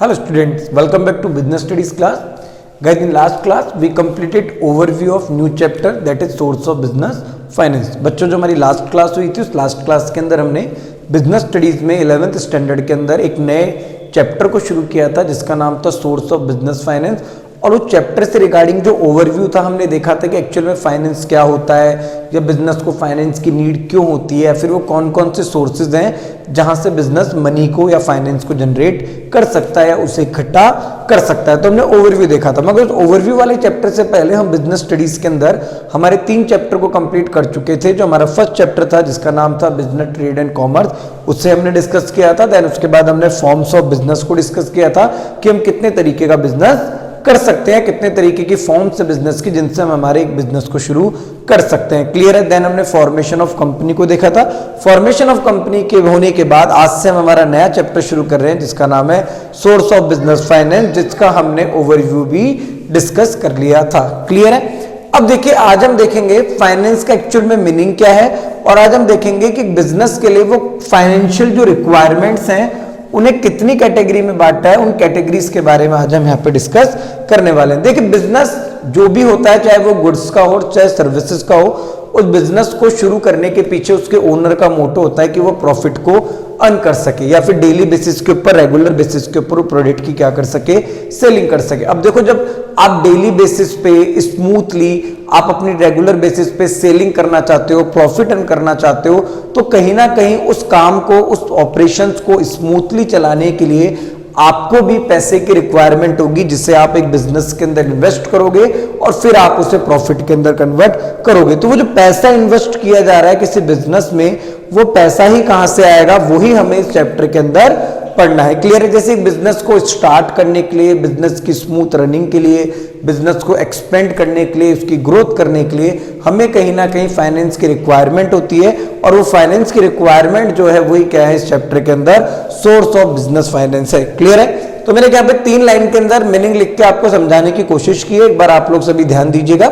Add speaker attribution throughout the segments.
Speaker 1: Hello students, welcome back to business studies class. Guys, in last class we completed overview of new chapter that is source of business finance. बच्चों जो हमारी last class हुई थी उस last class के अंदर हमने business studies में 11th स्टैंडर्ड के अंदर एक नए चैप्टर को शुरू किया था जिसका नाम था सोर्स ऑफ बिजनेस फाइनेंस। और उस चैप्टर से रिगार्डिंग जो ओवरव्यू था हमने देखा था कि एक्चुअल में फाइनेंस क्या होता है या बिजनेस को फाइनेंस की नीड क्यों होती है, फिर वो कौन कौन से सोर्सेज हैं जहां से बिजनेस मनी को या फाइनेंस को जनरेट कर सकता है या उसे इकट्ठा कर सकता है। तो हमने ओवरव्यू देखा था, मगर उस ओवरव्यू वाले चैप्टर से पहले हम बिजनेस स्टडीज के अंदर हमारे 3 चैप्टर को कंप्लीट कर चुके थे। जो हमारा फर्स्ट चैप्टर था जिसका नाम था बिजनेस ट्रेड एंड कॉमर्स, उससे हमने डिस्कस किया था। देन उसके बाद हमने फॉर्म्स ऑफ बिजनेस को डिस्कस किया था कि हम कितने तरीके का बिजनेस कर सकते हैं, कितने तरीके की फॉर्म्स है बिजनेस की जिनसे हम हमारे एक बिजनेस को शुरू कर सकते हैं। क्लियर है। देन हमने फॉर्मेशन ऑफ कंपनी को देखा था। फॉर्मेशन ऑफ कंपनी के होने के बाद आज से हम हमारा नया चैप्टर शुरू कर रहे हैं जिसका नाम है सोर्स ऑफ बिजनेस फाइनेंस, जिसका हमने ओवरव्यू भी डिस्कस कर लिया था। क्लियर है। अब देखिए, आज हम देखेंगे फाइनेंस का एक्चुअल में मीनिंग क्या है और आज हम देखेंगे कि बिजनेस के लिए वो फाइनेंशियल जो रिक्वायरमेंट्स हैं उन्हें कितनी कैटेगरी में बांटा है, उन कैटेगरीज के बारे में आज हम यहाँ पे डिस्कस करने वाले हैं। देखिए, बिजनेस जो भी होता है, चाहे वो गुड्स का हो चाहे सर्विसेज का हो, उस बिजनेस को शुरू करने के पीछे उसके ओनर का मोटो होता है कि वो प्रॉफिट को अर्न कर सके या फिर डेली बेसिस के ऊपर, रेगुलर बेसिस के ऊपर वो प्रोडक्ट की क्या कर सके, सेलिंग कर सके। अब देखो, जब आप डेली बेसिस पे स्मूथली आप अपनी रेगुलर बेसिस पे सेलिंग करना चाहते हो, प्रॉफिट अर्न करना चाहते हो, तो कहीं ना कहीं उस काम को, उस ऑपरेशंस को स्मूथली चलाने के लिए आपको भी पैसे की रिक्वायरमेंट होगी जिसे आप एक बिजनेस के अंदर इन्वेस्ट करोगे और फिर आप उसे प्रॉफिट के अंदर कन्वर्ट करोगे। तो वो जो पैसा इन्वेस्ट किया जा रहा है किसी बिजनेस में, वो पैसा ही कहां से आएगा, वही हमें इस चैप्टर के अंदर पढ़ना है। क्लियर है। जैसे एक बिजनेस को स्टार्ट करने के लिए, बिजनेस की स्मूथ रनिंग के लिए, बिजनेस को एक्सपेंड करने के लिए, उसकी ग्रोथ करने के लिए हमें कहीं ना कहीं फाइनेंस की रिक्वायरमेंट होती है। और वो फाइनेंस की रिक्वायरमेंट जो है वही क्या है इस चैप्टर के अंदर, सोर्स ऑफ बिजनेस फाइनेंस है। क्लियर है। तो मैंने यहाँ पे 3 लाइन के अंदर मीनिंग लिख के आपको समझाने की कोशिश की है, एक बार आप लोग सभी ध्यान दीजिएगा।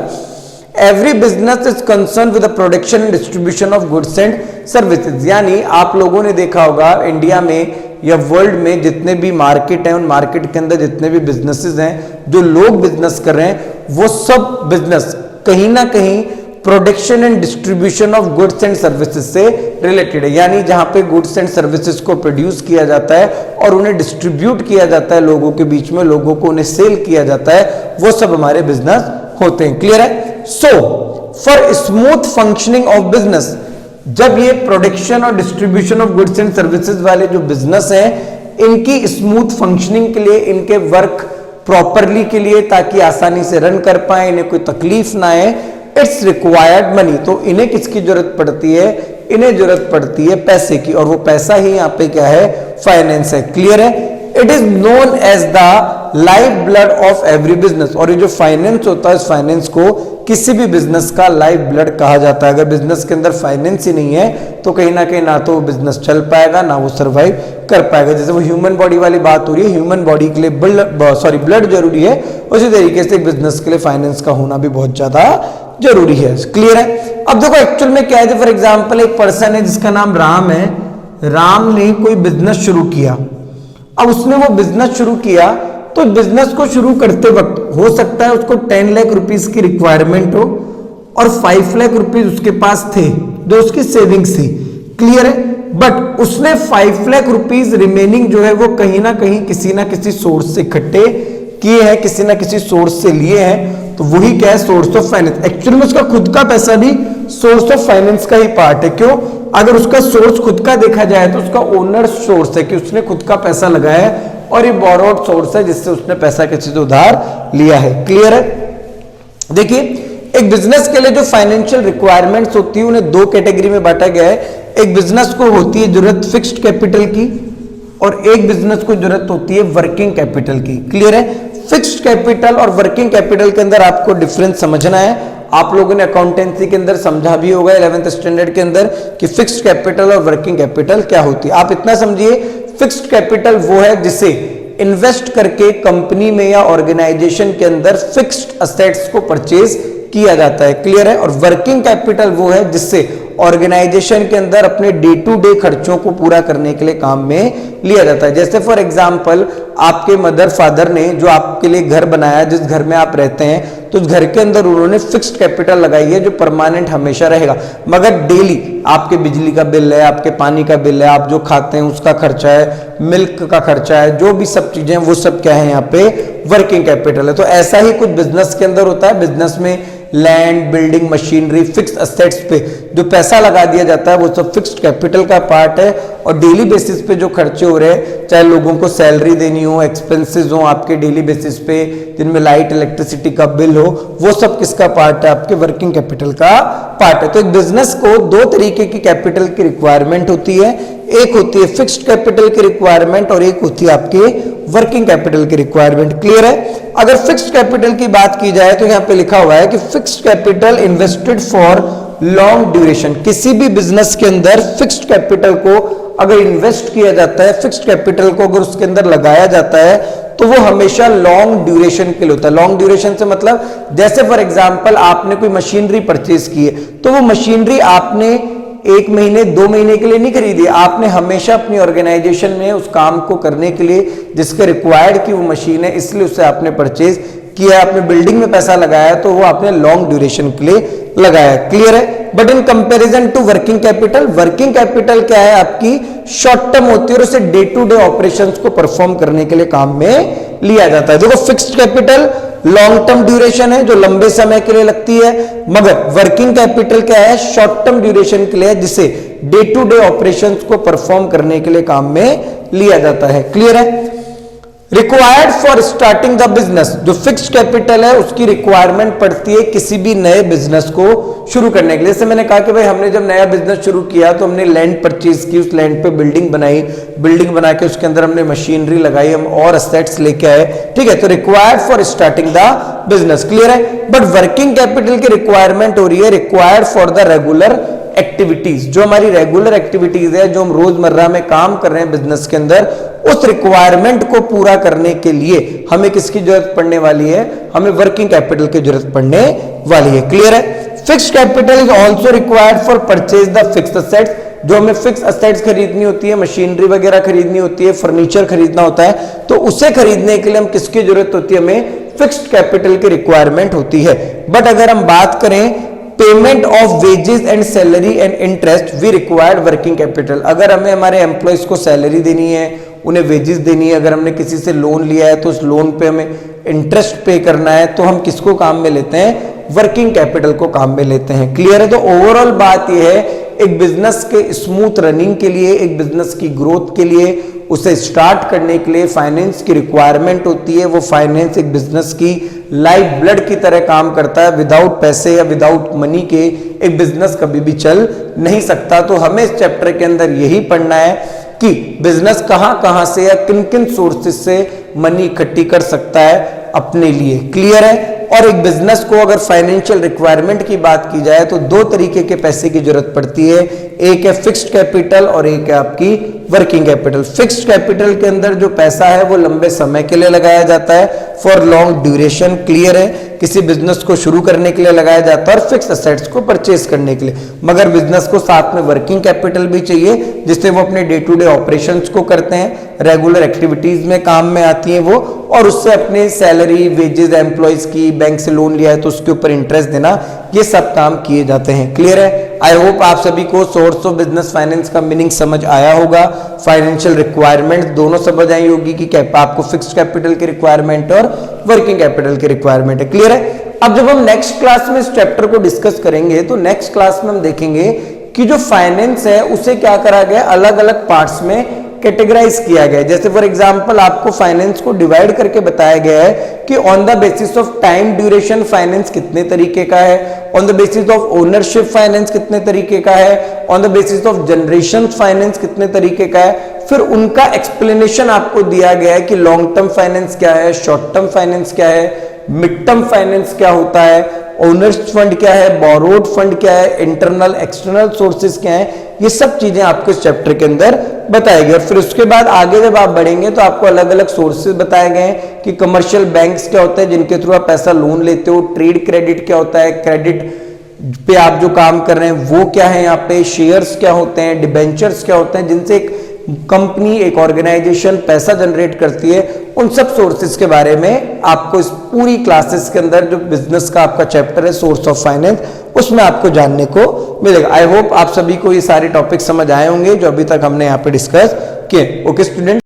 Speaker 1: Every business is concern with the production and distribution of goods and services. यानी आप लोगों ने देखा होगा इंडिया में या वर्ल्ड में जितने भी मार्केट हैं, उन मार्केट के अंदर जितने भी बिजनेसेस हैं, जो लोग बिजनेस कर रहे हैं, वो सब बिजनेस कहीं ना कहीं production and distribution of goods and services से रिलेटेड है। यानी जहां पे गुड्स एंड सर्विसेज को प्रोड्यूस किया जाता है और उन्हें डिस्ट्रीब्यूट किया जाता है लोगों के बीच में, लोगों को उन्हें सेल किया जाता है, वो सब हमारे बिजनेस होते हैं। क्लियर है। So for smooth functioning of business, जब ये प्रोडक्शन और distribution of goods and services वाले जो बिजनेस हैं, इनकी स्मूथ फंक्शनिंग के लिए, इनके वर्क प्रॉपरली के लिए, ताकि आसानी से रन कर पाए, इन्हें कोई तकलीफ ना आए, इट्स रिक्वायर्ड मनी। तो इन्हें किसकी जरूरत पड़ती है? इन्हें जरूरत पड़ती है पैसे की, और वो पैसा ही यहाँ पे क्या है, फाइनेंस है। क्लियर है। It is known as the life blood of every business. और ये जो फाइनेंस होता है, इस फाइनेंस को किसी भी बिजनेस का लाइफ ब्लड कहा जाता है। अगर बिजनेस के अंदर फाइनेंस ही नहीं है तो कहीं ना कहीं ना तो वो बिजनेस चल पाएगा, ना वो सर्वाइव कर पाएगा। जैसे वो ह्यूमन बॉडी वाली बात हो रही है, ह्यूमन बॉडी के लिए ब्लड जरूरी है, उसी तरीके से बिजनेस के लिए फाइनेंस का होना भी बहुत ज्यादा जरूरी है। क्लियर है। अब देखो, एक्चुअल में क्या है, फॉर एग्जाम्पल एक पर्सन है जिसका नाम राम है। राम ने कोई बिजनेस शुरू किया। अब उसने वो बिजनेस शुरू किया, तो बिजनेस को शुरू करते वक्त हो सकता है उसको 10 लाख रुपीस की रिक्वायरमेंट हो और 5 लाख रुपीस उसके पास थे जो उसकी सेविंग्स थी। क्लियर है। बट उसने 5 लाख रुपीस रिमेनिंग जो है वो कहीं ना कहीं किसी ना किसी सोर्स से इकट्ठे किए हैं, किसी ना किसी सोर्स से लिए हैं। तो वही क्या है, सोर्स ऑफ फाइनेंस। एक्चुअली में उसका खुद का पैसा भी सोर्स ऑफ फाइनेंस का ही पार्ट है। क्यों? अगर उसका सोर्स खुद का देखा जाए तो उसका ओनर सोर्स है कि उसने खुद का पैसा लगाया है, और ये बोरोड सोर्स है जिससे उसने पैसा किसी से उधार लिया है। क्लियर है। देखिए, एक बिजनेस के लिए जो फाइनेंशियल रिक्वायरमेंट्स होती है उन्हें 2 कैटेगरी में बांटा गया है। एक बिजनेस को होती है जरूरत फिक्स्ड कैपिटल की, और एक बिजनेस को जरूरत होती है वर्किंग कैपिटल की। क्लियर है। फिक्स्ड कैपिटल और वर्किंग कैपिटल के अंदर आपको डिफरेंस समझना है। आप लोगों ने अकाउंटेंसी के अंदर समझा भी होगा 11th स्टैंडर्ड के अंदर कि फिक्स्ड कैपिटल और वर्किंग कैपिटल क्या होती है। आप इतना समझिए, फिक्स्ड कैपिटल वो है जिसे इन्वेस्ट करके कंपनी में या ऑर्गेनाइजेशन के अंदर फिक्स्ड असेट्स को परचेज किया जाता है। क्लियर है। और वर्किंग कैपिटल वो है जिससे ऑर्गेनाइजेशन के अंदर अपने डे टू डे खर्चों को पूरा करने के लिए काम में लिया जाता है। जैसे फॉर एग्जांपल आपके मदर फादर ने जो आपके लिए घर बनाया, जिस घर में आप रहते हैं, तो उस घर के अंदर उन्होंने फिक्स्ड कैपिटल लगाई है जो परमानेंट हमेशा रहेगा। मगर डेली आपके बिजली का बिल है, आपके पानी का बिल है, आप जो खाते हैं उसका खर्चा है, मिल्क का खर्चा है, जो भी सब चीजें वो सब क्या है यहाँ पे वर्किंग कैपिटल है। तो ऐसा ही कुछ बिजनेस के अंदर होता है। बिजनेस में land, building, machinery, fix assets पे जो पैसा लगा दिया जाता है वो सब फिक्स्ड कैपिटल का पार्ट है। और डेली बेसिस पे जो खर्चे हो रहे हैं, चाहे लोगों को सैलरी देनी हो, एक्सपेंसेस हो आपके डेली बेसिस पे, जिनमें लाइट इलेक्ट्रिसिटी का बिल हो, वो सब किसका पार्ट है? आपके वर्किंग कैपिटल का पार्ट है। तो एक बिजनेस को दो तरीके की कैपिटल की रिक्वायरमेंट होती है। एक होती है फिक्स्ड कैपिटल की रिक्वायरमेंट और एक होती है आपके वर्किंग कैपिटल की रिक्वायरमेंट। क्लियर है? अगर फिक्स्ड कैपिटल की बात की जाए तो यहां पे लिखा हुआ है कि fixed capital invested for long duration. किसी भी बिजनेस के अंदर फिक्स्ड कैपिटल को अगर इन्वेस्ट किया जाता है, फिक्स्ड कैपिटल को अगर उसके अंदर लगाया जाता है तो वो हमेशा लॉन्ग ड्यूरेशन के लिए होता है। लॉन्ग ड्यूरेशन से मतलब जैसे फॉर एग्जांपल आपने कोई मशीनरी परचेज की है, तो वो मशीनरी आपने 1 महीने 2 महीने के लिए नहीं खरीदी, आपने हमेशा अपनी ऑर्गेनाइजेशन में उस काम को करने के लिए जिसके रिक्वायर्ड की वो मशीन है, इसलिए उसे आपने परचेज किया। आपने बिल्डिंग में पैसा लगाया तो वो आपने लॉन्ग ड्यूरेशन के लिए लगाया। क्लियर है? But in comparison to working capital, working capital क्या है? आपकी शॉर्ट टर्म होती है और उसे डे टू डे ऑपरेशंस को परफॉर्म करने के लिए काम में लिया जाता है। देखो fixed capital long term duration है जो लंबे समय के लिए लगती है, मगर वर्किंग कैपिटल क्या है? शॉर्ट टर्म ड्यूरेशन के लिए, जिसे डे टू डे ऑपरेशंस को परफॉर्म करने के लिए काम में लिया जाता है। क्लियर है? Required for starting the business, जो फिक्स्ड कैपिटल है उसकी रिक्वायरमेंट पड़ती है किसी भी नए बिजनेस को शुरू करने के लिए। जैसे मैंने कहा कि भाई हमने जब नया बिजनेस शुरू किया तो हमने लैंड परचेज की, उस लैंड पे बिल्डिंग बनाई, बिल्डिंग बना के उसके अंदर हमने मशीनरी लगाई, हम और एसेट्स लेके आए। ठीक है? तो required for starting the business. Clear है? बट वर्किंग कैपिटल की रिक्वायरमेंट हो रही है required for the regular activities, जो हमारी रेगुलर एक्टिविटीज है, जो हम रोजमर्रा में काम कर रहे हैं बिजनेस के अंदर, उस रिक्वायरमेंट को पूरा करने के लिए हमें किसकी जरूरत पड़ने वाली है? हमें वर्किंग कैपिटल की जरूरत पड़ने वाली है। क्लियर है? Fixed capital is also required for purchase the fixed assets, जो हमें फिक्स एसेट्स खरीदनी होती है, मशीनरी वगैरह खरीदनी होती है, फर्नीचर खरीदना होता है, तो उसे खरीदने के लिए हम किसकी जरूरत होती है? हमें फिक्स्ड कैपिटल की रिक्वायरमेंट होती है। बट अगर हम बात करें payment of wages and salary and interest, we required working capital. अगर हमें हमारे एम्प्लॉयज को सैलरी देनी है, उन्हें वेजेस देनी है, अगर हमने किसी से लोन लिया है तो उस लोन पे हमें इंटरेस्ट पे करना है, तो हम किसको काम में लेते हैं? वर्किंग कैपिटल को काम में लेते हैं। क्लियर है? तो ओवरऑल बात यह है, एक बिजनेस के स्मूथ रनिंग के लिए, एक बिजनेस की ग्रोथ के लिए, उसे स्टार्ट करने के लिए फाइनेंस की रिक्वायरमेंट होती है। वो फाइनेंस एक बिजनेस की लाइफ ब्लड की तरह काम करता है। विदाउट पैसे या विदाउट मनी के एक बिजनेस कभी भी चल नहीं सकता। तो हमें इस चैप्टर के अंदर यही पढ़ना है कि बिजनेस कहां से या किन किन सोर्सेज से मनी इकट्ठी कर सकता है अपने लिए। क्लियर है? और एक बिजनेस को अगर फाइनेंशियल रिक्वायरमेंट की बात की जाए तो दो तरीके के पैसे की जरूरत पड़ती है, एक है फिक्स्ड कैपिटल और एक है आपकी वर्किंग कैपिटल। फिक्स्ड कैपिटल के अंदर जो पैसा है वो लंबे समय के लिए लगाया जाता है, फॉर लॉन्ग ड्यूरेशन। क्लियर है? किसी बिजनेस को शुरू करने के लिए लगाया जाता है और फिक्स एसेट्स को परचेज करने के लिए। मगर बिजनेस को साथ में वर्किंग कैपिटल भी चाहिए, जिससे वो अपने डे टू डे ऑपरेशंस को करते हैं, रेगुलर एक्टिविटीज में काम में आती हैं वो, और उससे अपने सैलरी, वेजेस, एम्प्लॉयज की, बैंक से लोन लिया है तो उसके ऊपर इंटरेस्ट देना, ये सब काम किए जाते हैं। क्लियर है? आई होप आप सभी को सोर्स ऑफ बिजनेस फाइनेंस का मीनिंग समझ आया होगा, फाइनेंशियल रिक्वायरमेंट दोनों समझ आई होगी कि आपको फिक्स्ड कैपिटल की रिक्वायरमेंट और वर्किंग कैपिटल की रिक्वायरमेंट है। क्लियर है? अब जब हम नेक्स्ट क्लास में इस चैप्टर को डिस्कस करेंगे तो नेक्स्ट क्लास में हम देखेंगे कि जो फाइनेंस है उसे क्या करा गया, अलग अलग पार्ट्स में कैटेगराइज किया गया है। जैसे फॉर एग्जांपल आपको फाइनेंस को डिवाइड करके बताया गया है कि on the basis of time duration finance कितने तरीके का है, on the basis of ownership finance कितने तरीके का है, on the basis of generation finance कितने तरीके का है। फिर उनका एक्सप्लेनेशन आपको दिया गया है कि लॉन्ग टर्म फाइनेंस क्या है, शॉर्ट टर्म फाइनेंस क्या है, मिड टर्म फाइनेंस क्या होता है, ओनर्स फंड क्या है, बोरोड फंड क्या है, इंटरनल एक्सटर्नल सोर्सेज क्या है। ये सब चीजें आपको इस चैप्टर के अंदर बताई गई। और फिर उसके बाद आगे जब आप बढ़ेंगे तो आपको अलग अलग सोर्सेज बताए गए हैं कि कमर्शियल बैंक्स क्या होता है जिनके थ्रू आप पैसा लोन लेते हो, ट्रेड क्रेडिट क्या होता है, क्रेडिट पे आप जो काम कर रहे हैं वो क्या है, यहाँ पे शेयर्स क्या होते हैं, डिबेंचर्स क्या होते हैं, जिनसे एक कंपनी, एक ऑर्गेनाइजेशन पैसा जनरेट करती है, उन सब सोर्सेज के बारे में आपको इस पूरी क्लासेस के अंदर जो बिजनेस का आपका चैप्टर है सोर्स ऑफ फाइनेंस, उसमें आपको जानने को मिलेगा। आई होप आप सभी को ये सारे टॉपिक समझ आए होंगे जो अभी तक हमने यहाँ पे डिस्कस किए। Okay student.